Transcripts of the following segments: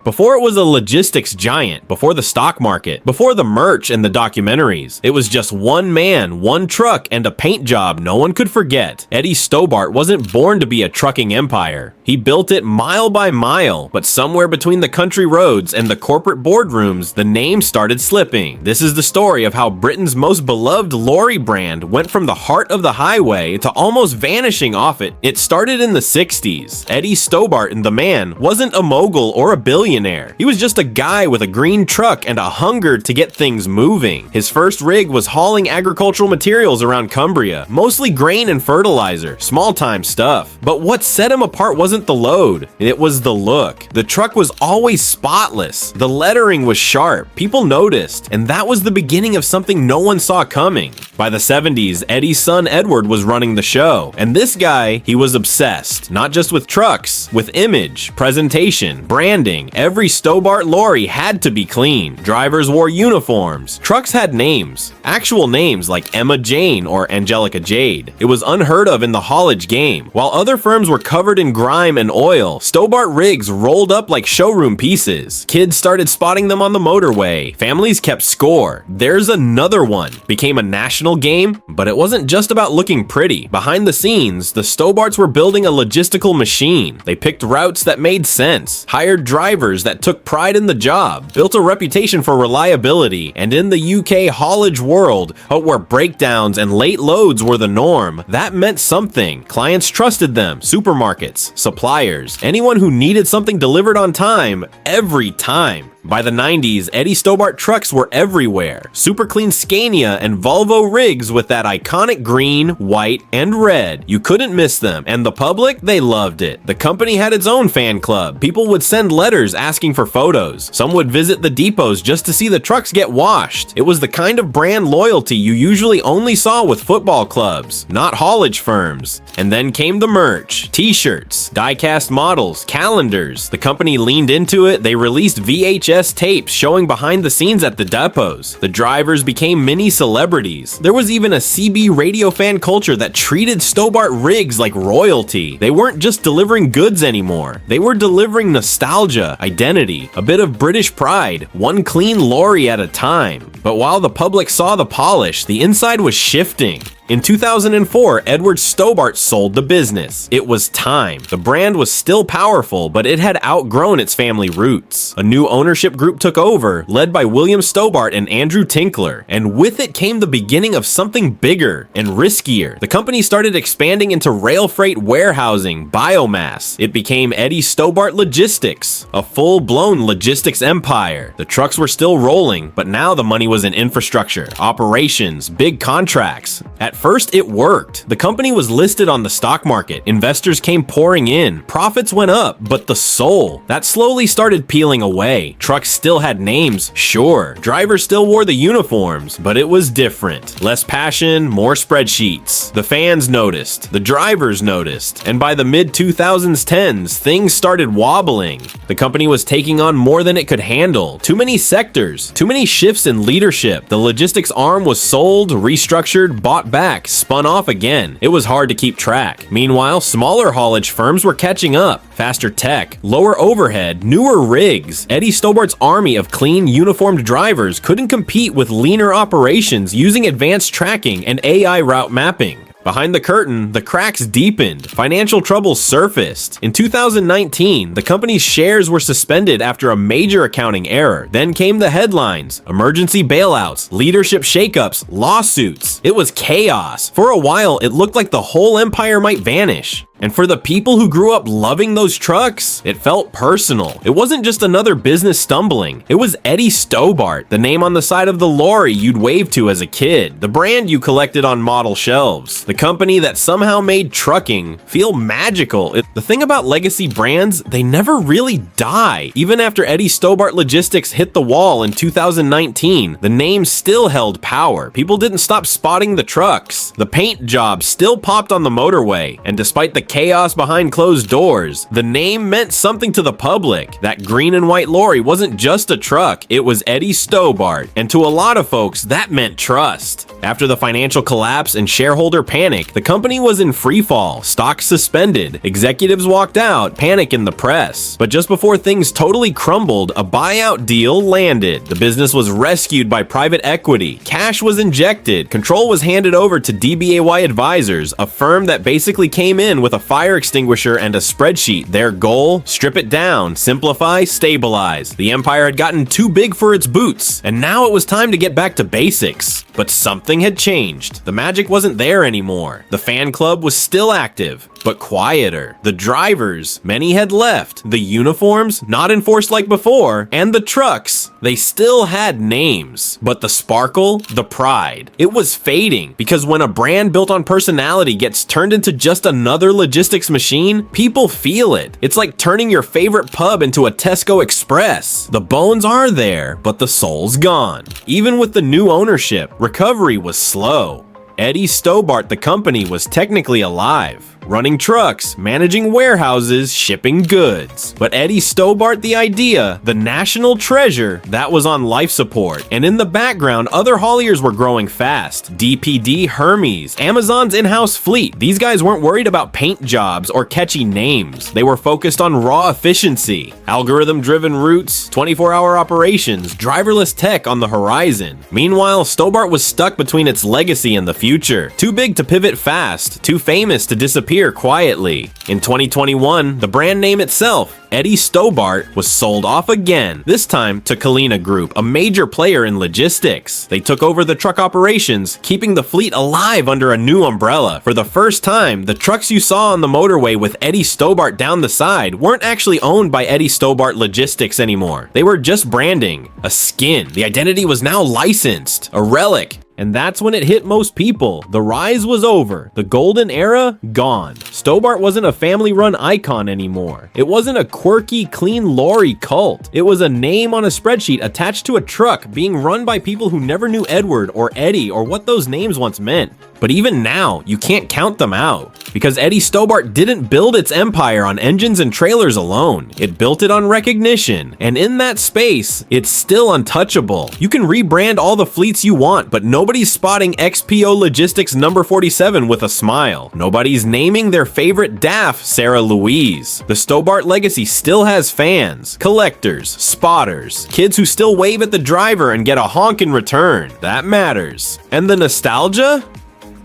Before it was a logistics giant, before the stock market, before the merch and the documentaries, it was just one man, one truck, and a paint job no one could forget. Eddie Stobart wasn't born to be a trucking empire. He built it mile by mile, but somewhere between the country roads and the corporate boardrooms, the name started slipping. This is the story of how Britain's most beloved Lorry brand went from the heart of the highway to almost vanishing off it. It started in the 60s. Eddie Stobart, the man, wasn't a mogul or a billionaire. He was just a guy with a green truck and a hunger to get things moving. His first rig was hauling agricultural materials around Cumbria, mostly grain and fertilizer, small-time stuff. But what set him apart wasn't the load, it was the look. The truck was always spotless. The lettering was sharp. People noticed, and that was the beginning of something no one saw coming. By the 70s, Eddie's son Edward was running the show, and this guy, he was obsessed, not just with trucks, with image, presentation, branding. Every Stobart lorry had to be clean. Drivers wore uniforms. Trucks had names, actual names like Emma Jane or Angelica Jade. It was unheard of in the haulage game. While other firms were covered in grime and oil, Stobart rigs rolled up like showroom pieces. Kids started spotting them on the motorway. Families kept score. There's another one. Became a national game, but it wasn't just about looking pretty. Behind the scenes, the Stobarts were building a logistical machine. They picked routes that made sense, hired drivers that took pride in the job, built a reputation for reliability, and in the UK haulage world, where breakdowns and late loads were the norm, that meant something. Clients trusted them, supermarkets, suppliers, anyone who needed something delivered on time, every time. By the 90s, Eddie Stobart trucks were everywhere. Super clean Scania and Volvo rigs with that iconic green, white, and red. You couldn't miss them, and the public, they loved it. The company had its own fan club. People would send letters asking for photos. Some would visit the depots just to see the trucks get washed. It was the kind of brand loyalty you usually only saw with football clubs, not haulage firms. And then came the merch. T-shirts, die-cast models, calendars. The company leaned into it. They released VHS tapes showing behind the scenes at the depots. The drivers became mini celebrities. There was even a CB radio fan culture that treated Stobart rigs like royalty. They weren't just delivering goods anymore. They were delivering nostalgia, identity, a bit of British pride, one clean lorry at a time. But while the public saw the polish, the inside was shifting. In 2004, Edward Stobart sold the business. It was time. The brand was still powerful, but it had outgrown its family roots. A new ownership group took over, led by William Stobart and Andrew Tinkler, and with it came the beginning of something bigger and riskier. The company started expanding into rail freight warehousing, biomass. It became Eddie Stobart Logistics, a full-blown logistics empire. The trucks were still rolling, but now the money was in infrastructure, operations, big contracts. At first, it worked. The company was listed on the stock market. Investors came pouring in. Profits went up, but the soul, that slowly started peeling away. Trucks still had names, sure. Drivers still wore the uniforms, but it was different. Less passion, more spreadsheets. The fans noticed. The drivers noticed. And by the mid-2010s, things started wobbling. The company was taking on more than it could handle. Too many sectors, too many shifts in leadership. The logistics arm was sold, restructured, bought back, spun off again. It was hard to keep track. Meanwhile, smaller haulage firms were catching up. Faster tech, lower overhead, newer rigs. Eddie Stobart's army of clean, uniformed drivers couldn't compete with leaner operations using advanced tracking and AI route mapping. Behind the curtain, the cracks deepened. Financial troubles surfaced. In 2019, the company's shares were suspended after a major accounting error. Then came the headlines: emergency bailouts, leadership shakeups, lawsuits. It was chaos. For a while, it looked like the whole empire might vanish. And for the people who grew up loving those trucks, it felt personal. It wasn't just another business stumbling. It was Eddie Stobart, the name on the side of the lorry you'd wave to as a kid, the brand you collected on model shelves, the company that somehow made trucking feel magical. The thing about legacy brands, they never really die. Even after Eddie Stobart Logistics hit the wall in 2019, the name still held power. People didn't stop spotting the trucks. The paint job still popped on the motorway, and despite the chaos behind closed doors, the name meant something to the public. That green and white lorry wasn't just a truck, it was Eddie Stobart, and to a lot of folks, that meant trust. After the financial collapse and shareholder panic, the company was in freefall, stocks suspended, executives walked out, panic in the press. But just before things totally crumbled, a buyout deal landed. The business was rescued by private equity, cash was injected, control was handed over to DBAY Advisors, a firm that basically came in with a fire extinguisher and a spreadsheet. Their goal? Strip it down, simplify, stabilize. The empire had gotten too big for its boots, and now it was time to get back to basics. But something had changed. The magic wasn't there anymore. The fan club was still active, but quieter. The drivers, many had left. The uniforms, not enforced like before. And the trucks, they still had names. But the sparkle, the pride, it was fading. Because when a brand built on personality gets turned into just another logistics machine, people feel it. It's like turning your favorite pub into a Tesco Express. The bones are there, but the soul's gone. Even with the new ownership, recovery was slow. Eddie Stobart, the company, was technically alive, running trucks, managing warehouses, shipping goods. But Eddie Stobart, the idea, the national treasure, that was on life support. And in the background, other hauliers were growing fast. DPD, Hermes, Amazon's in-house fleet. These guys weren't worried about paint jobs or catchy names. They were focused on raw efficiency, algorithm-driven routes, 24-hour operations, driverless tech on the horizon. Meanwhile, Stobart was stuck between its legacy and the future. Too big to pivot fast, too famous to disappear quietly. In 2021, the brand name itself, Eddie Stobart, was sold off again, this time to Kalina Group, a major player in logistics. They took over the truck operations, keeping the fleet alive under a new umbrella. For the first time, the trucks you saw on the motorway with Eddie Stobart down the side weren't actually owned by Eddie Stobart Logistics anymore. They were just branding, a skin. The identity was now licensed, a relic. And that's when it hit most people. The rise was over. The golden era, gone. Stobart wasn't a family-run icon anymore. It wasn't a quirky, clean Lorry cult. It was a name on a spreadsheet attached to a truck being run by people who never knew Edward or Eddie or what those names once meant. But even now, you can't count them out. Because Eddie Stobart didn't build its empire on engines and trailers alone. It built it on recognition. And in that space, it's still untouchable. You can rebrand all the fleets you want, but nobody's spotting XPO Logistics number 47 with a smile. Nobody's naming their favorite DAF Sarah Louise. The Stobart legacy still has fans, collectors, spotters, kids who still wave at the driver and get a honk in return. That matters. And the nostalgia?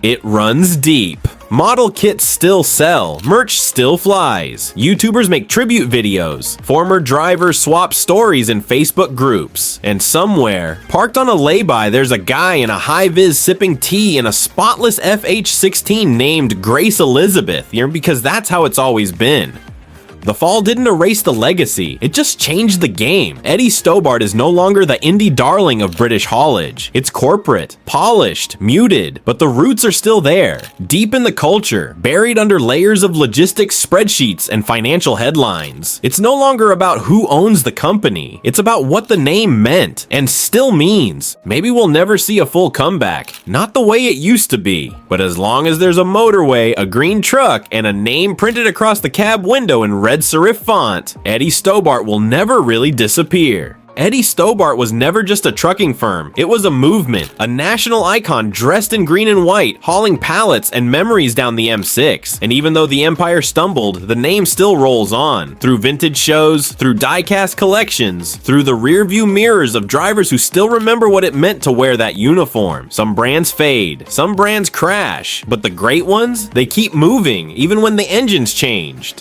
It runs deep. Model kits still sell, merch still flies, YouTubers make tribute videos, former drivers swap stories in Facebook groups, and somewhere, parked on a lay-by, there's a guy in a high-vis sipping tea in a spotless FH16 named Grace Elizabeth, because that's how it's always been. The fall didn't erase the legacy, it just changed the game. Eddie Stobart is no longer the indie darling of British haulage. It's corporate, polished, muted, but the roots are still there, deep in the culture, buried under layers of logistics spreadsheets and financial headlines. It's no longer about who owns the company, it's about what the name meant, and still means. Maybe we'll never see a full comeback, not the way it used to be, but as long as there's a motorway, a green truck, and a name printed across the cab window in red serif font, Eddie Stobart will never really disappear. Eddie Stobart was never just a trucking firm, it was a movement, a national icon dressed in green and white, hauling pallets and memories down the M6. And even though the empire stumbled, the name still rolls on. Through vintage shows, through die-cast collections, through the rearview mirrors of drivers who still remember what it meant to wear that uniform. Some brands fade, some brands crash, but the great ones, they keep moving, even when the engines changed.